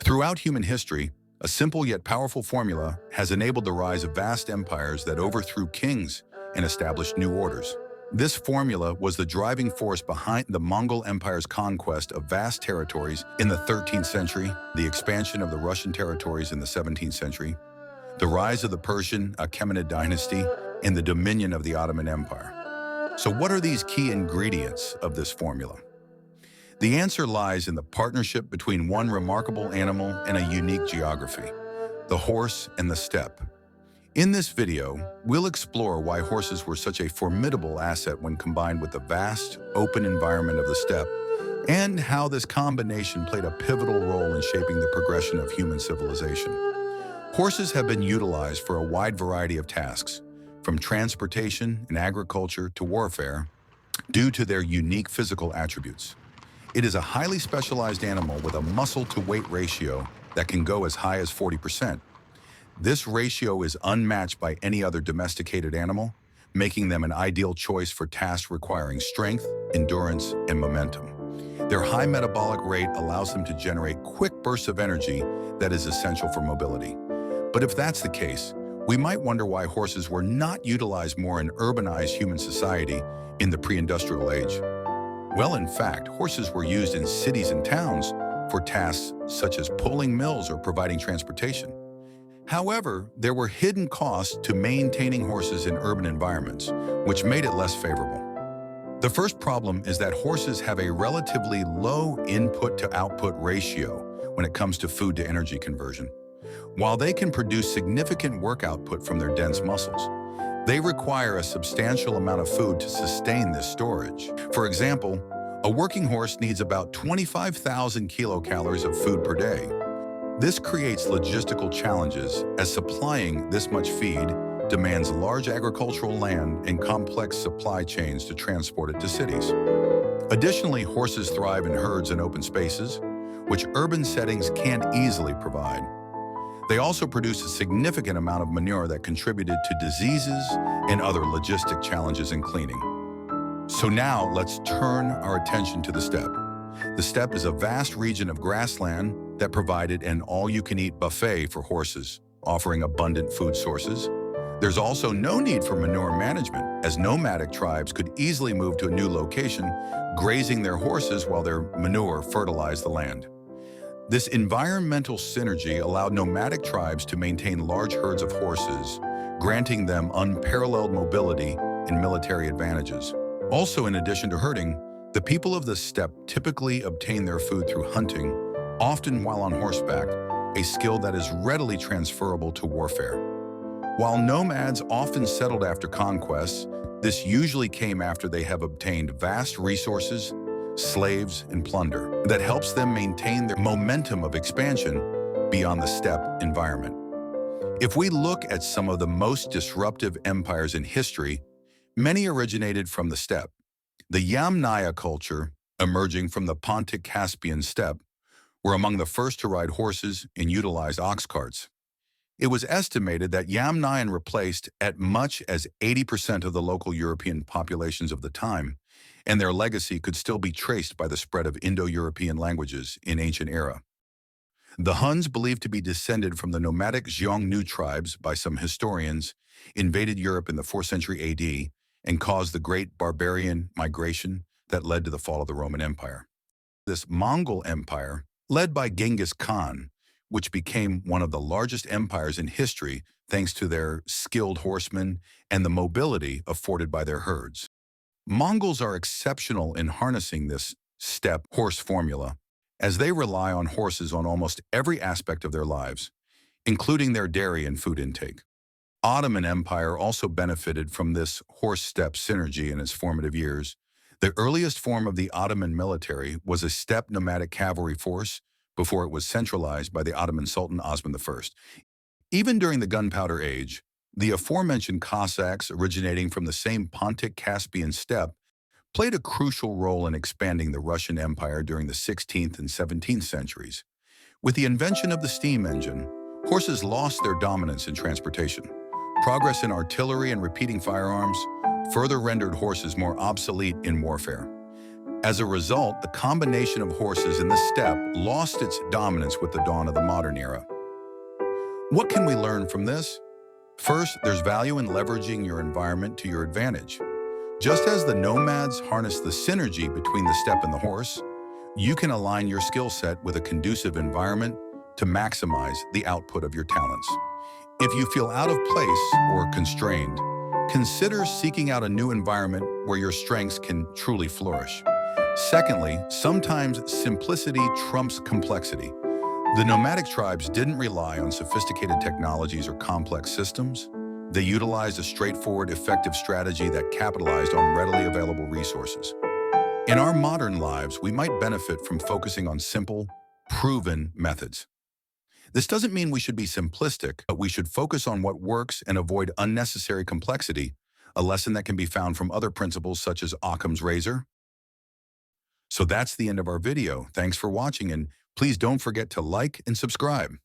Throughout human history, a simple yet powerful formula has enabled the rise of vast empires that overthrew kings and established new orders. This formula was the driving force behind the Mongol Empire's conquest of vast territories in the 13th century, the expansion of the Russian territories in the 17th century, the rise of the Persian Achaemenid dynasty, and the dominion of the Ottoman Empire. So what are these key ingredients of this formula? The answer lies in the partnership between one remarkable animal and a unique geography, the horse and the steppe. In this video, we'll explore why horses were such a formidable asset when combined with the vast, open environment of the steppe, and how this combination played a pivotal role in shaping the progression of human civilization. Horses have been utilized for a wide variety of tasks, from transportation and agriculture to warfare, due to their unique physical attributes. It is a highly specialized animal with a muscle-to-weight ratio that can go as high as 40%. This ratio is unmatched by any other domesticated animal, making them an ideal choice for tasks requiring strength, endurance, and momentum. Their high metabolic rate allows them to generate quick bursts of energy that is essential for mobility. But if that's the case, we might wonder why horses were not utilized more in urbanized human society in the pre-industrial age. Well, in fact, horses were used in cities and towns for tasks such as pulling mills or providing transportation. However, there were hidden costs to maintaining horses in urban environments, which made it less favorable. The first problem is that horses have a relatively low input-to-output ratio when it comes to food-to-energy conversion. While they can produce significant work output from their dense muscles, they require a substantial amount of food to sustain this storage. For example, a working horse needs about 25,000 kilocalories of food per day. This creates logistical challenges as supplying this much feed demands large agricultural land and complex supply chains to transport it to cities. Additionally, horses thrive in herds and open spaces, which urban settings can't easily provide. They also produce a significant amount of manure that contributed to diseases and other logistic challenges in cleaning. So now let's turn our attention to the steppe. The steppe is a vast region of grassland that provided an all-you-can-eat buffet for horses, offering abundant food sources. There's also no need for manure management, as nomadic tribes could easily move to a new location, grazing their horses while their manure fertilized the land. This environmental synergy allowed nomadic tribes to maintain large herds of horses, granting them unparalleled mobility and military advantages. Also, in addition to herding, the people of the steppe typically obtain their food through hunting, often while on horseback, a skill that is readily transferable to warfare. While nomads often settled after conquests, this usually came after they have obtained vast resources, slaves, and plunder that helps them maintain their momentum of expansion beyond the steppe environment. If we look at some of the most disruptive empires in history, many originated from the steppe. The Yamnaya culture, emerging from the Pontic-Caspian steppe, were among the first to ride horses and utilize ox carts. It was estimated that Yamnayan replaced as much as 80% of the local European populations of the time, and their legacy could still be traced by the spread of Indo-European languages in ancient era. The Huns, believed to be descended from the nomadic Xiongnu tribes by some historians, invaded Europe in the 4th century AD and caused the great barbarian migration that led to the fall of the Roman Empire. This Mongol Empire, led by Genghis Khan, which became one of the largest empires in history thanks to their skilled horsemen and the mobility afforded by their herds. Mongols are exceptional in harnessing this steppe horse formula, as they rely on horses on almost every aspect of their lives, including their dairy and food intake. Ottoman Empire also benefited from this horse-steppe synergy in its formative years. The earliest form of the Ottoman military was a steppe nomadic cavalry force before it was centralized by the Ottoman Sultan Osman I. Even during the Gunpowder Age, the aforementioned Cossacks, originating from the same Pontic-Caspian steppe, played a crucial role in expanding the Russian Empire during the 16th and 17th centuries. With the invention of the steam engine, horses lost their dominance in transportation. Progress in artillery and repeating firearms further rendered horses more obsolete in warfare. As a result, the combination of horses in the steppe lost its dominance with the dawn of the modern era. What can we learn from this? First, there's value in leveraging your environment to your advantage. Just as the nomads harness the synergy between the steppe and the horse, you can align your skill set with a conducive environment to maximize the output of your talents. If you feel out of place or constrained, consider seeking out a new environment where your strengths can truly flourish. Secondly, sometimes simplicity trumps complexity. The nomadic tribes didn't rely on sophisticated technologies or complex systems. They utilized a straightforward, effective strategy that capitalized on readily available resources. In our modern lives, we might benefit from focusing on simple, proven methods. This doesn't mean we should be simplistic, but we should focus on what works and avoid unnecessary complexity, a lesson that can be found from other principles such as Occam's razor. So that's the end of our video. Thanks for watching, and please don't forget to like and subscribe.